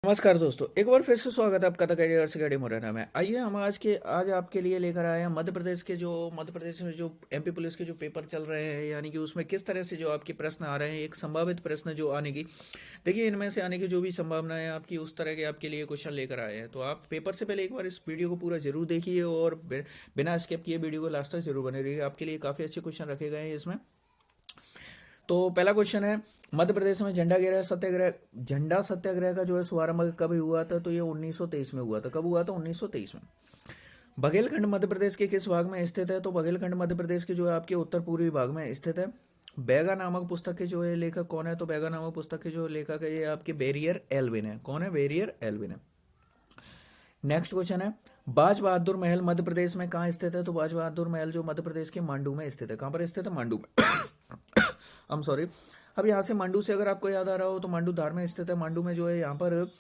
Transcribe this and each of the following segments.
नमस्कार दोस्तों, एक बार फिर से स्वागत है आपका द कैरियर्स अकेडमी मुरैना में। आइए हम आज आपके लिए लेकर आए हैं मध्य प्रदेश में जो एमपी पुलिस के जो पेपर चल रहे हैं, यानी कि उसमें किस तरह से जो आपके प्रश्न आ रहे हैं, एक संभावित प्रश्न जो आने की, देखिए इनमें से आने की जो भी संभावना है आपकी, उस तरह के आपके लिए क्वेश्चन लेकर आए हैं। तो आप पेपर से पहले एक बार इस वीडियो को पूरा जरूर देखिए और बिना स्किप किए वीडियो को लास्ट तक जरूर बने रहिए। आपके लिए काफ़ी अच्छे क्वेश्चन रखे गए हैं इसमें। तो पहला क्वेश्चन है, मध्य प्रदेश में झंडा सत्याग्रह का जो है शुभारंभ कब हुआ था? तो ये 1923 में हुआ था। कब हुआ था? 1923 में। बघेलखंड मध्य प्रदेश के किस भाग में स्थित है? तो बघेलखंड मध्य प्रदेश के जो है आपके उत्तर पूर्वी भाग में स्थित है। बैगा नामक पुस्तक के जो है लेखक कौन है? तो बैगा नामक पुस्तक के जो लेखक है ये आपके बेरियर एल्विन है। कौन है? बेरियर एल्विन है। नेक्स्ट क्वेश्चन है, बाज बहादुर महल मध्य प्रदेश में कहाँ स्थित है? तो बाज बहादुर महल जो मध्य प्रदेश के मांडू में स्थित है। कहाँ पर स्थित है? मांडू में। I'm sorry. अब यहाँ से मांडू से अगर आपको याद आ रहा हो तो मांडू धार में स्थित है। मांडू में जो है यहाँ पर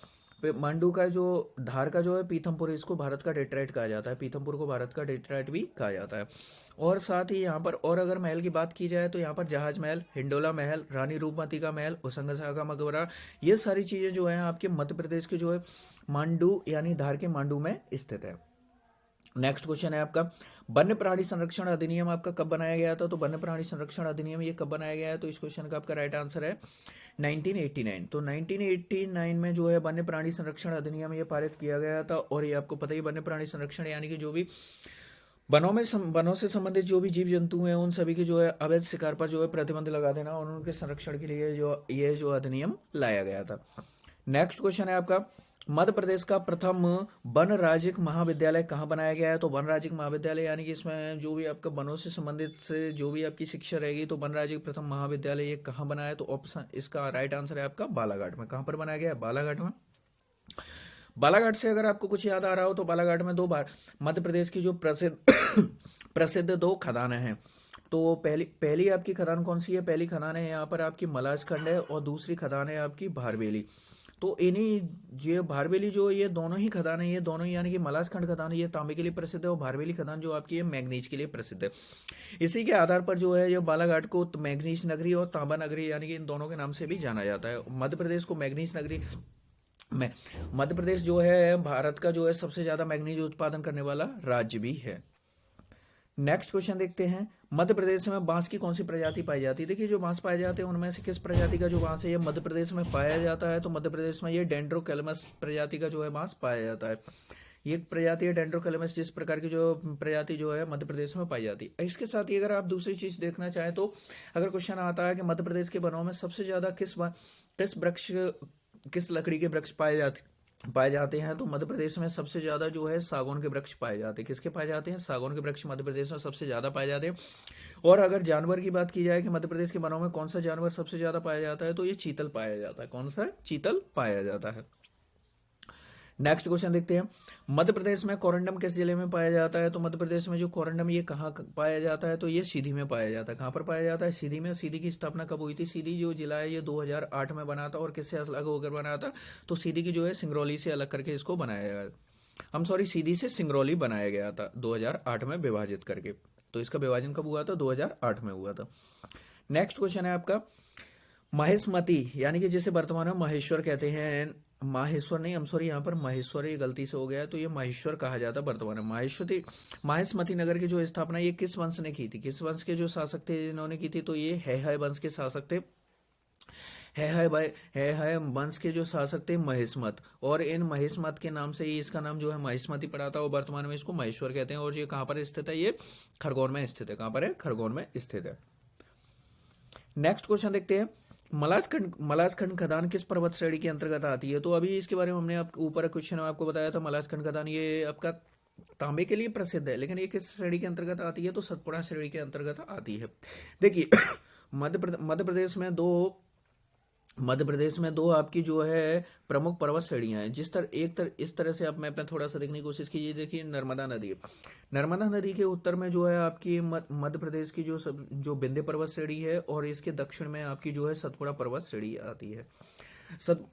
मांडू का जो धार का जो है पीथमपुर, इसको भारत का डेट्राइट कहा जाता है। पीथमपुर को भारत का डेट्राइट भी कहा जाता है। और साथ ही यहाँ पर और अगर महल की बात की जाए तो यहाँ पर जहाज महल, हिंडोला महल, रानी रूपमती का महल, उसंगसा का मकबरा, ये सारी चीज़ें जो है आपके मध्य प्रदेश के जो है मांडू यानी धार के मांडू में स्थित है। नेक्स्ट क्वेश्चन है आपका, वन्य प्राणी संरक्षण अधिनियम आपका कब बनाया गया था? तो वन्य प्राणी संरक्षण अधिनियम ये कब बनाया गया है? तो इस क्वेश्चन का आपका राइट आंसर है 1989। तो 1989 में जो है वन्य प्राणी संरक्षण अधिनियम ये पारित किया गया था। और ये आपको पता ही, वन्य प्राणी संरक्षण यानी कि जो भी वनों से संबंधित जो भी जीव जंतु हैं उन सभी के जो है अवैध शिकार पर जो है प्रतिबंध लगा देना और उनके संरक्षण के लिए जो अधिनियम लाया गया था। नेक्स्ट क्वेश्चन है आपका, मध्य प्रदेश का प्रथम वन राज्यिक महाविद्यालय कहाँ बनाया गया है? तो वन राज्यिक महाविद्यालय यानी कि इसमें जो भी आपका वनों से संबंधित से जो भी आपकी शिक्षा रहेगी, तो वन राज्यिक प्रथम महाविद्यालय ये कहाँ बनाया है? तो ऑप्शन इसका राइट आंसर है आपका बालाघाट में। कहाँ पर बनाया गया है? बालाघाट में। बालाघाट से अगर आपको कुछ याद आ रहा हो तो बालाघाट में दो बार मध्य प्रदेश की जो प्रसिद्ध प्रसिद्ध दो खदानें हैं। तो पहली पहली आपकी खदान कौन सी है? पहली खदान है यहाँ पर आपकी मलाजखंड है और दूसरी खदान है आपकी भारवेली। तो इन्हीं ये भारवेली जो ये दोनों ही खदान है, ये दोनों ही यानी कि मलाजखंड खदान ये तांबे के लिए प्रसिद्ध है और भारवेली खदान जो आपकी है मैग्नीज के लिए प्रसिद्ध है। इसी के आधार पर जो है ये बालाघाट को मैग्नीज नगरी और तांबा नगरी यानी कि इन दोनों के नाम से भी जाना जाता है। मध्य प्रदेश को मैग्नीज नगरी में मध्य प्रदेश जो है भारत का जो है सबसे ज्यादा मैग्नीज उत्पादन करने वाला राज्य भी है। नेक्स्ट क्वेश्चन देखते हैं, मध्य प्रदेश में बांस की कौन सी प्रजाति पाई जाती है? देखिए जो बांस पाए जाते हैं उनमें से किस प्रजाति का जो बांस है ये मध्य प्रदेश में पाया जाता है? तो मध्य प्रदेश में ये डेंड्रोकैलमस प्रजाति का जो है बांस पाया जाता है। ये एक प्रजाति है डेंड्रोकैलमस, जिस प्रकार की जो प्रजाति जो है मध्य प्रदेश में पाई जाती है। इसके साथ ही अगर आप दूसरी चीज देखना चाहें तो अगर क्वेश्चन आता है कि मध्य प्रदेश के वनों में सबसे ज्यादा किस लकड़ी के वृक्ष पाए जाते हैं, तो मध्य प्रदेश में सबसे ज्यादा जो है सागौन के वृक्ष पाए जाते हैं। किसके पाए जाते हैं? सागौन के वृक्ष मध्य प्रदेश में सबसे ज्यादा पाए जाते हैं। और अगर जानवर की बात की जाए कि मध्य प्रदेश के वनों में कौन सा जानवर सबसे ज्यादा पाया जाता है, तो ये चीतल पाया जाता है। कौन सा? चीतल पाया जाता है। नेक्स्ट क्वेश्चन देखते हैं, मध्य प्रदेश में कोरंडम किस जिले में पाया जाता है? तो मध्य प्रदेश में जो कोरंडम ये कहाँ पाया जाता है? तो ये सीधी में पाया जाता है। कहाँ पर पाया जाता है? सीधी में। सीधी की स्थापना कब हुई थी? सीधी जो जिला है ये 2008 में बना था। और किससे अलग होकर बना था? तो सीधी की जो है सिंगरौली से अलग करके इसको बनाया गया। सीधी से सिंगरौली बनाया गया था 2008 में विभाजित करके। तो इसका विभाजन कब हुआ था? 2008 में हुआ था। नेक्स्ट क्वेश्चन है आपका, महेशमती यानी कि जिसे वर्तमान में महेश्वर कहते हैं, माहेश्वर नहीं, यहाँ पर महेश्वर ये गलती से हो गया है, तो ये महेश्वर कहा जाता है वर्तमान में। महेशमती नगर की जो स्थापना ये किस वंश ने की थी? किस वंश के जो शासक थे जिन्होंने की थी? तो ये है वंश के शासक थे। है वंश के जो शासक थे महेशमत, और इन महेशमत के नाम से ही इसका नाम जो है महेशमती पड़ा था और वर्तमान में इसको महेश्वर कहते हैं। और ये कहाँ पर स्थित है? ये खरगोन में स्थित है। कहाँ पर है? खरगोन में स्थित है। नेक्स्ट क्वेश्चन देखते हैं, मलाजखंड खदान किस पर्वत श्रेणी के अंतर्गत आती है? तो अभी इसके बारे में हमने आपको ऊपर क्वेश्चन में आपको बताया था। मलाजखंड खदान ये आपका तांबे के लिए प्रसिद्ध है, लेकिन ये किस श्रेणी के अंतर्गत आती है? तो सतपुड़ा श्रेणी के अंतर्गत आती है। देखिए मध्य प्रदेश में दो आपकी जो है प्रमुख पर्वत श्रेणियां हैं। इस तरह से आप मैप में थोड़ा सा देखने की कोशिश कीजिए। देखिए नर्मदा नदी के उत्तर में जो है आपकी मध्य प्रदेश की जो विंध्य पर्वत श्रेणी है, और इसके दक्षिण में आपकी जो है सतपुड़ा पर्वत श्रेणी आती है। सत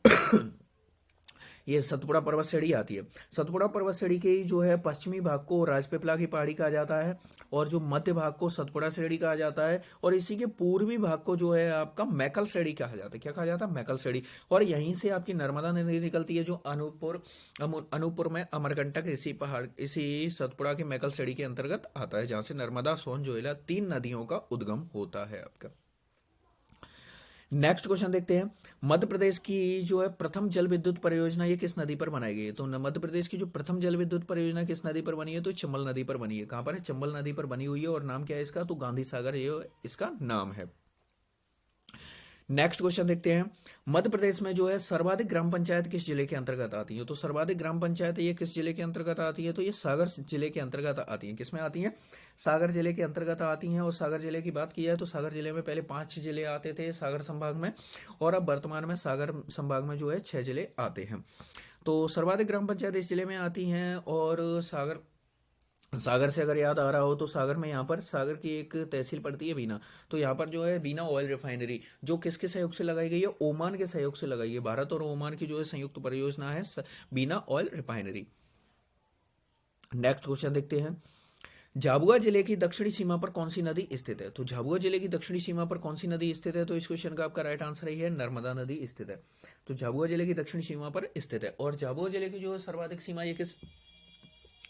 ये सतपुड़ा पर्वत श्रेणी आती है। सतपुड़ा पर्वत श्रेणी के जो है पश्चिमी भाग को राजपीपला की पहाड़ी कहा जाता है, और जो मध्य भाग को सतपुड़ा श्रेणी कहा जाता है, और इसी के पूर्वी भाग को जो है आपका मैकल श्रेणी कहा जाता है। क्या कहा जाता है? मैकल श्रेणी। और यहीं से आपकी नर्मदा नदी निकलती है, जो अनूपपुर में अमरकंटक इसी पहाड़ इसी सतपुड़ा की मैकल श्रेणी के अंतर्गत आता है, जहां से नर्मदा, सोन, जोयला 3 नदियों का उद्गम होता है आपका। नेक्स्ट क्वेश्चन देखते हैं। मध्य प्रदेश की जो है प्रथम जल विद्युत परियोजना ये किस नदी पर बनाई गई है? तो मध्य प्रदेश की जो प्रथम जल विद्युत परियोजना किस नदी पर बनी है? तो चंबल नदी पर बनी है। कहां पर है? चंबल नदी पर बनी हुई है, और नाम क्या है इसका? तो गांधी सागर ये इसका नाम है। नेक्स्ट क्वेश्चन देखते हैं। मध्य प्रदेश में जो है सर्वाधिक ग्राम पंचायत किस जिले के अंतर्गत आती है? तो सर्वाधिक ग्राम पंचायत ये किस जिले के अंतर्गत आती है? तो ये सागर जिले के अंतर्गत आती है। किसमें आती है? सागर जिले के अंतर्गत आती हैं। और सागर जिले की बात की है तो सागर जिले में पहले 5 जिले आते थे सागर संभाग में, और अब वर्तमान में सागर संभाग में जो है 6 जिले आते हैं। तो सर्वाधिक ग्राम पंचायत इस जिले में आती हैं। और सागर से अगर याद आ रहा हो तो सागर में यहाँ पर सागर की एक तहसील पड़ती है बीना। तो यहाँ पर जो है बीना ऑयल रिफाइनरी जो किसके सहयोग से लगाई गई है? ओमान के सहयोग से लगाई है। भारत और ओमान की जो है संयुक्त परियोजना है बीना ऑयल रिफाइनरी। नेक्स्ट क्वेश्चन देखते हैं। झाबुआ जिले की दक्षिणी सीमा पर कौन सी नदी स्थित है? तो झाबुआ जिले की दक्षिणी सीमा पर कौन सी नदी स्थित है? तो इस क्वेश्चन का आपका राइट आंसर है नर्मदा नदी स्थित है। तो झाबुआ जिले की दक्षिणी सीमा पर स्थित है। और झाबुआ जिले की जो है सर्वाधिक सीमा ये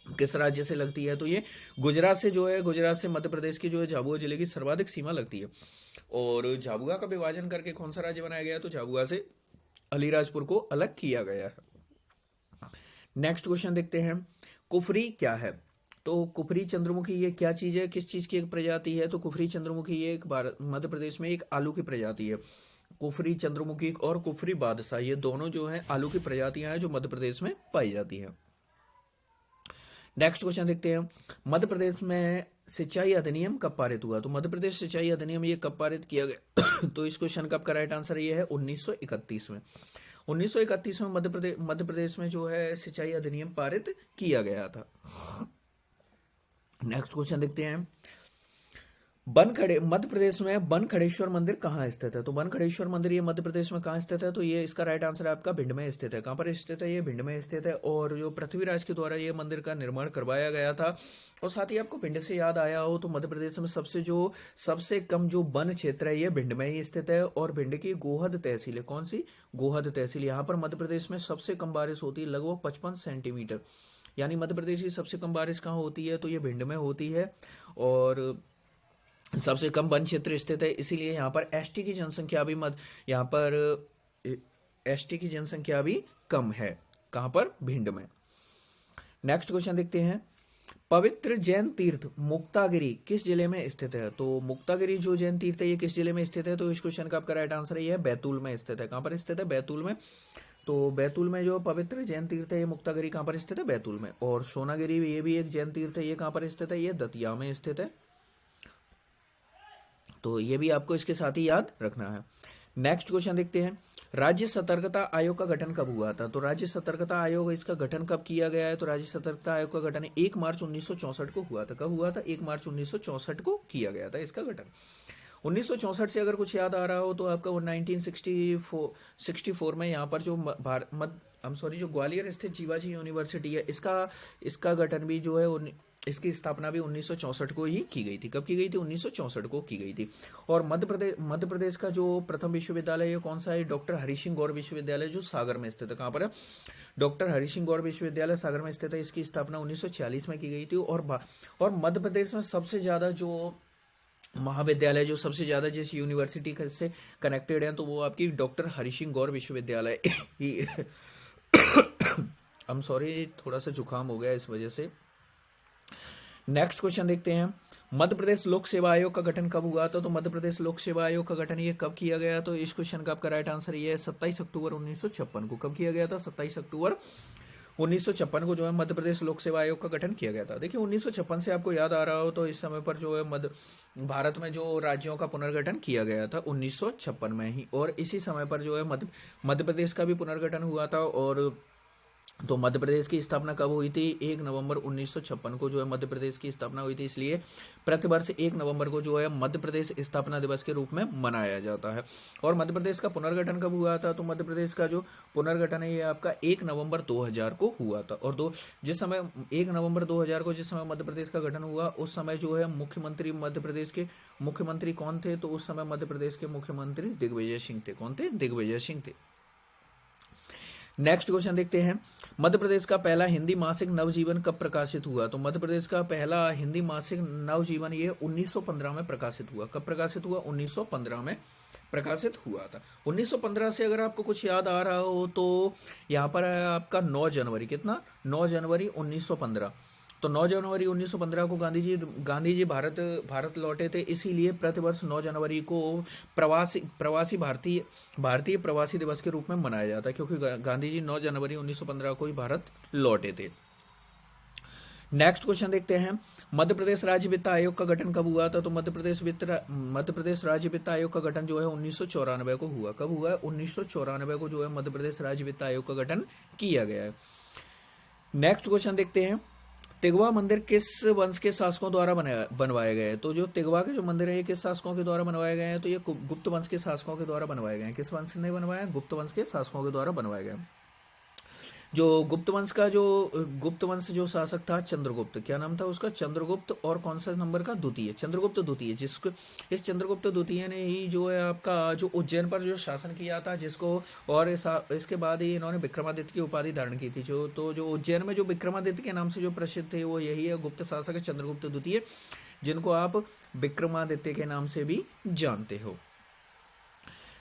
किस राज्य से लगती है? तो ये गुजरात से जो है, गुजरात से मध्य प्रदेश की जो है झाबुआ जिले की सर्वाधिक सीमा लगती है। और झाबुआ का विभाजन करके कौन सा राज्य बनाया गया? तो झाबुआ से अलीराजपुर को अलग किया गया है। नेक्स्ट क्वेश्चन देखते हैं। कुफरी क्या है? तो कुफरी चंद्रमुखी ये क्या चीज है? किस चीज की एक प्रजाति है? तो कुफरी चंद्रमुखी ये एक मध्य प्रदेश में एक आलू की प्रजाति है। कुफरी चंद्रमुखी और कुफरी बादशाह ये दोनों जो है आलू की प्रजातियां हैं जो मध्य प्रदेश में पाई जाती हैं। नेक्स्ट क्वेश्चन देखते हैं। मध्य प्रदेश में सिंचाई अधिनियम कब पारित हुआ? तो मध्य प्रदेश सिंचाई अधिनियम ये कब पारित किया गया? तो इस क्वेश्चन का आपका राइट आंसर ये है 1931 में। 1931 में मध्य प्रदेश में जो है सिंचाई अधिनियम पारित किया गया था। नेक्स्ट क्वेश्चन देखते हैं। मध्य प्रदेश में बनखड़ेश्वर मंदिर कहाँ स्थित है? तो बनखड़ेश्वर मंदिर ये मध्य प्रदेश में कहाँ स्थित है? तो ये इसका राइट आंसर है आपका भिंड में स्थित है। कहाँ पर स्थित है? ये भिंड में स्थित है। और जो पृथ्वीराज के द्वारा ये मंदिर का निर्माण करवाया गया था। और साथ ही आपको भिंड से याद आया हो तो मध्य प्रदेश में सबसे कम जो वन क्षेत्र है ये भिंड में ही स्थित है। और भिंड की गोहद तहसील है। कौन सी? गोहद तहसील। यहाँ पर मध्य प्रदेश में सबसे कम बारिश होती है, लगभग 55 सेंटीमीटर। यानी मध्य प्रदेश की सबसे कम बारिश कहाँ होती है? तो ये भिंड में होती है। और सबसे कम वन क्षेत्र स्थित है, इसीलिए यहाँ पर एसटी की जनसंख्या भी यहाँ पर एसटी की जनसंख्या भी कम है। कहाँ पर? भिंड में। नेक्स्ट क्वेश्चन देखते हैं। पवित्र जैन तीर्थ मुक्तागिरी किस जिले में स्थित है? तो मुक्तागिरी जो जैन तीर्थ है ये किस जिले में स्थित है? तो इस क्वेश्चन का आपका राइट आंसर ये है बैतूल में स्थित है। कहाँ पर स्थित है? बैतूल में। तो बैतूल में जो पवित्र जैन तीर्थ है ये मुक्तागिरी कहाँ पर स्थित है? बैतूल में। और सोनागिरी ये भी एक जैन तीर्थ है, ये कहाँ पर स्थित है? ये दतिया में स्थित है। तो ये भी आपको इसके साथ ही याद रखना है। नेक्स्ट क्वेश्चन देखते हैं। राज्य सतर्कता आयोग का गठन कब हुआ था? तो राज्य सतर्कता आयोग इसका गठन कब किया गया है? तो राज्य सतर्कता आयोग का गठन 1 मार्च 1964 को हुआ था। कब हुआ था? 1 मार्च 1964 को किया गया था इसका गठन। 1964 से अगर कुछ याद आ रहा हो तो आपका 1964 में यहाँ पर जो जो ग्वालियर स्थित जीवाजी यूनिवर्सिटी है इसका गठन भी जो है इसकी स्थापना भी 1964 को ही की गई थी। कब की गई थी? 1964 को की गई थी। और मध्य प्रदेश का जो प्रथम विश्वविद्यालय ये कौन सा है? डॉक्टर हरि सिंह गौर विश्वविद्यालय जो सागर में स्थित है। कहाँ पर है? डॉक्टर हरि सिंह गौर विश्वविद्यालय सागर में स्थित है। इसकी स्थापना 1946 में की गई थी। और मध्य प्रदेश में सबसे ज्यादा जो महाविद्यालय जो सबसे ज्यादा जिस यूनिवर्सिटी से कनेक्टेड है तो वो आपकी डॉक्टर हरि सिंह गौर विश्वविद्यालय ही I'm सॉरी, थोड़ा सा जुकाम हो गया इस वजह से। नेक्स्ट क्वेश्चन देखते हैं। मध्य प्रदेश लोक सेवा आयोग का गठन कब हुआ था? तो मध्य प्रदेश लोक सेवा आयोग का गठन ये कब किया गया? तो इस क्वेश्चन का आपका राइट आंसर ये है 27 अक्टूबर 1956 को। कब किया गया था? 27 अक्टूबर 1956 को जो है मध्य प्रदेश लोक सेवा आयोग का गठन किया गया था। देखिए 1956 से आपको याद आ रहा हो तो इस समय पर जो है भारत में जो राज्यों का पुनर्गठन किया गया था 1956 में ही। और इसी समय पर जो है मध्य प्रदेश का भी पुनर्गठन हुआ था। और तो मध्य प्रदेश की स्थापना कब हुई थी? 1 नवंबर 1956 को जो है मध्य प्रदेश की स्थापना हुई थी, इसलिए प्रतिवर्ष 1 नवंबर को जो है मध्य प्रदेश स्थापना दिवस के रूप में मनाया जाता है। और मध्य प्रदेश का पुनर्गठन कब हुआ था? तो मध्य प्रदेश का जो पुनर्गठन है ये आपका 1 नवंबर 2000 को हुआ था। और जिस समय 1 नवंबर 2000 को जिस समय मध्य प्रदेश का गठन हुआ, उस समय जो है मुख्यमंत्री मध्य प्रदेश के मुख्यमंत्री कौन थे? तो उस समय मध्य प्रदेश के मुख्यमंत्री दिग्विजय सिंह थे। कौन थे? दिग्विजय सिंह थे। नेक्स्ट क्वेश्चन देखते हैं, मध्य प्रदेश का पहला हिंदी मासिक नवजीवन कब प्रकाशित हुआ? तो मध्य प्रदेश का पहला हिंदी मासिक नवजीवन ये 1915 में प्रकाशित हुआ। कब प्रकाशित हुआ? 1915 में प्रकाशित हुआ था। 1915 से अगर आपको कुछ याद आ रहा हो तो यहाँ पर है आपका 9 जनवरी। कितना? 9 जनवरी 1915। तो 9 जनवरी 1915 को गांधी जी भारत लौटे थे, इसीलिए प्रतिवर्ष 9 जनवरी को प्रवासी भारतीय प्रवासी दिवस के रूप में मनाया जाता है, क्योंकि गांधी जी 9 जनवरी 1915 को ही भारत लौटे थे। नेक्स्ट क्वेश्चन देखते हैं, मध्य प्रदेश राज्य वित्त आयोग का गठन कब हुआ था? तो मध्य प्रदेश राज्य वित्त आयोग का गठन जो है 1994 को हुआ। कब हुआ है? 1994 को जो है मध्य प्रदेश राज्य वित्त आयोग का गठन किया गया है। नेक्स्ट क्वेश्चन देखते हैं, तिगवा मंदिर किस वंश के शासकों द्वारा बनवाए गए हैं? तो जो तिगवा के जो मंदिर है ये किस शासकों के द्वारा बनवाए गए हैं? तो ये गुप्त वंश के शासकों के द्वारा बनवाए गए हैं। किस वंश ने बनवाया? गुप्त वंश के शासकों के द्वारा बनवाए गए। जो गुप्त वंश जो शासक था चंद्रगुप्त, क्या नाम था उसका? चंद्रगुप्त। और कौन सा नंबर का? द्वितीय। चंद्रगुप्त द्वितीय, जिसको इस चंद्रगुप्त द्वितीय ने ही जो है आपका जो उज्जैन पर जो शासन किया था, जिसको और इसके बाद ही इन्होंने विक्रमादित्य की उपाधि धारण की थी। जो उज्जैन में जो विक्रमादित्य के नाम से जो प्रसिद्ध थे वो यही है, गुप्त शासक चंद्रगुप्त द्वितीय, जिनको आप विक्रमादित्य के नाम से भी जानते हो।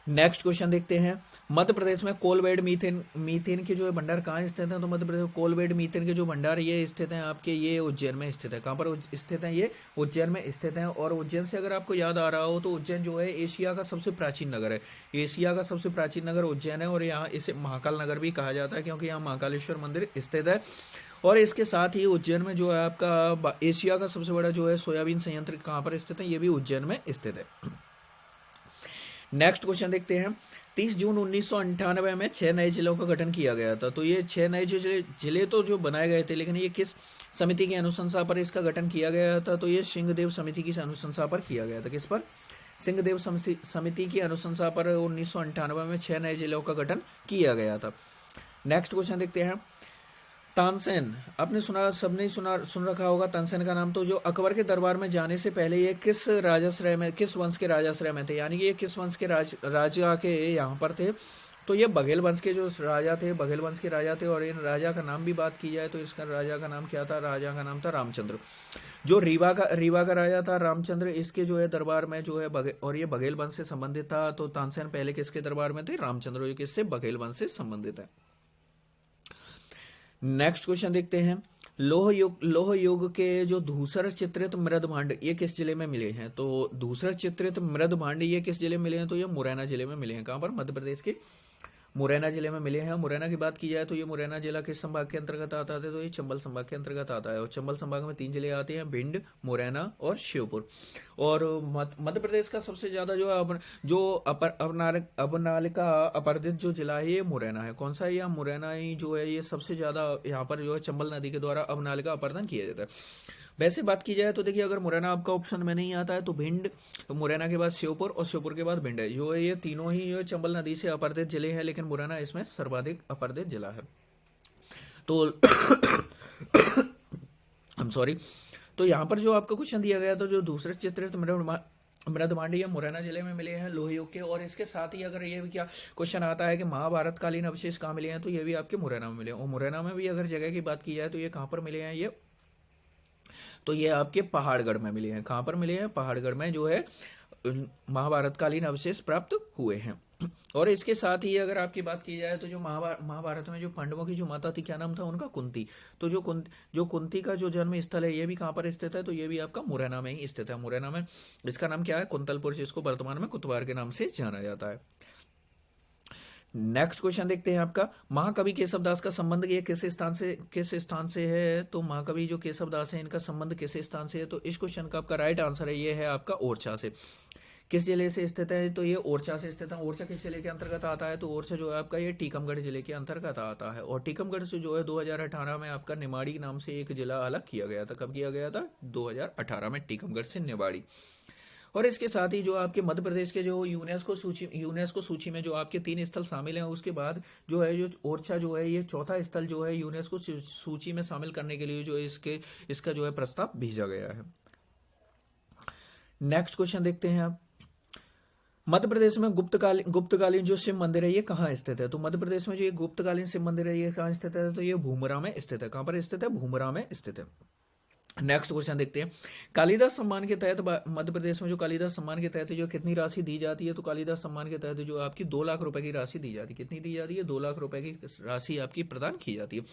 नेक्स्ट क्वेश्चन देखते हैं, मध्य प्रदेश में कोल बेड मीथेन के जो है भंडार कहाँ स्थित हैं? तो मध्य प्रदेश में कोल बेड मीथेन के जो भंडार ये स्थित हैं आपके, ये उज्जैन में स्थित है। कहाँ पर स्थित है? ये उज्जैन में स्थित है। और उज्जैन से अगर आपको याद आ रहा हो तो उज्जैन जो है एशिया का सबसे प्राचीन नगर है। एशिया का सबसे प्राचीन नगर उज्जैन है, और यहाँ इसे महाकाल नगर भी कहा जाता है, क्योंकि यहाँ महाकालेश्वर मंदिर स्थित है। और इसके साथ ही उज्जैन में जो है आपका एशिया का सबसे बड़ा जो है सोयाबीन संयंत्र कहाँ पर स्थित है? ये भी उज्जैन में स्थित है। नेक्स्ट क्वेश्चन देखते हैं, 30 जून 1998 में 6 नए जिलों का गठन किया गया था। तो ये 6 नए जिले तो जो बनाए गए थे, लेकिन ये किस समिति की अनुशंसा पर इसका गठन किया गया था? तो ये सिंहदेव समिति की अनुशंसा पर किया गया था। किस पर? सिंहदेव समिति की अनुशंसा पर 1998 में 6 नए जिलों का गठन किया गया था। नेक्स्ट क्वेश्चन देखते हैं, तानसेन, आपने सबने सुन रखा होगा तानसेन का नाम। तो जो अकबर के दरबार में जाने से पहले ये किस वंश के राजाश्रय में थे? यानी कि ये किस वंश के राजा के यहाँ पर थे? तो ये बघेल वंश के जो राजा थे, बघेल वंश के राजा थे। और इन राजा का नाम भी बात की जाए तो इसका राजा का नाम क्या था? राजा का नाम था रामचंद्र। जो रीवा का राजा था रामचंद्र, इसके जो है दरबार में जो है और ये बघेल वंश से संबंधित था। तो तानसेन पहले किसके दरबार में थे? रामचंद्र, जो किससे? बघेल वंश से संबंधित है। नेक्स्ट क्वेश्चन देखते हैं, लोह युग के जो धूसर चित्रित मृद भांड ये किस जिले में मिले हैं? तो धूसर चित्रित मृद भांड ये किस जिले में मिले हैं? तो ये मुरैना जिले में मिले हैं। कहाँ पर? मध्य प्रदेश के मुरैना जिले में मिले हैं। मुरैना की बात की जाए तो ये मुरैना जिला किस संभाग के अंतर्गत आता है? तो ये चंबल संभाग के अंतर्गत आता है। और चंबल संभाग में 3 जिले आते हैं, भिंड, मुरैना और श्योपुर। और मध्य प्रदेश का सबसे ज्यादा अबनालिका अपरदित जो जिला है ये मुरैना है। कौन सा है? यह मुरैना ही जो है ये सबसे ज्यादा यहाँ पर जो है चंबल नदी के द्वारा अबनालिका अपरदन किया जाता है। वैसे बात की जाए तो देखिए, अगर मुरैना आपका ऑप्शन में नहीं आता है तो भिंड, मुरैना के बाद श्योपुर और श्योपुर के बाद भिंड है। जो है ये तीनों ही जो चंबल नदी से अपरदित जिले हैं, लेकिन मुरैना इसमें सर्वाधिक अपरदित जिला है। तो I'm sorry, तो यहाँ पर जो आपको क्वेश्चन दिया गया था, जो दूसरे चित्रित मृद भांड ये मुरैना जिले में मिले हैं लोह युग के। और इसके साथ ही अगर ये भी क्या क्वेश्चन आता है कि महाभारत कालीन अवशेष कहाँ मिले हैं? तो ये भी आपके मुरैना में मिले हैं। और मुरैना में भी अगर जगह की बात की जाए तो ये कहाँ पर मिले हैं? तो ये आपके पहाड़गढ़ में मिले हैं। कहाँ पर मिले हैं? पहाड़गढ़ में जो है महाभारत कालीन अवशेष प्राप्त हुए हैं। और इसके साथ ही अगर आपकी बात की जाए तो जो महाभारत में जो पांडवों की जो माता थी, क्या नाम था उनका? कुंती। तो जो कुंती का जो जन्म स्थल है ये भी कहाँ पर स्थित है? तो ये भी आपका मुरैना में ही स्थित है। मुरैना में इसका नाम क्या है? कुंतलपुर, जिसको वर्तमान में कुतवार के नाम से जाना जाता है। नेक्स्ट क्वेश्चन देखते हैं आपका, महाकवि केशवदास का संबंध ये किस स्थान से है? तो महाकवि जो केशवदास है इनका संबंध किस स्थान से है? तो इस क्वेश्चन का आपका राइट आंसर है ये है आपका ओरछा से। किस जिले से स्थित है, तो ये ओरछा से स्थित है। ओरछा किस जिले के अंतर्गत आता है, तो ओरछा जो है आपका ये टीकमगढ़ जिले के अंतर्गत आता है। और टीकमगढ़ से जो है 2018 में आपका निमाड़ी नाम से एक जिला अलग किया गया था। कब किया गया था, 2018 में, टीकमगढ़ से निमाड़ी। और इसके साथ ही जो आपके मध्य प्रदेश के जो यूनेस्को सूची में जो आपके 3 स्थल शामिल हैं, उसके बाद जो है जो ओरछा जो है ये चौथा स्थल जो है यूनेस्को सूची में शामिल करने के लिए जो इसका जो है प्रस्ताव भेजा गया है। नेक्स्ट क्वेश्चन देखते हैं आप। मध्य प्रदेश में गुप्तकालीन जो शिव मंदिर है ये कहाँ स्थित है, तो मध्य प्रदेश में जो ये गुप्तकालीन शिव मंदिर है ये कहाँ स्थित है, तो ये भूमरा में स्थित है। कहाँ पर स्थित है, भूमरा में स्थित है। नेक्स्ट क्वेश्चन देखते हैं। कालिदास सम्मान के तहत मध्य प्रदेश में जो कालिदास सम्मान के तहत जो कितनी राशि दी जाती है, तो कालिदास सम्मान के तहत जो आपकी 2 लाख रुपए की राशि दी जाती है। कितनी दी जाती है, 2 लाख रुपए की राशि आपकी प्रदान की जाती है।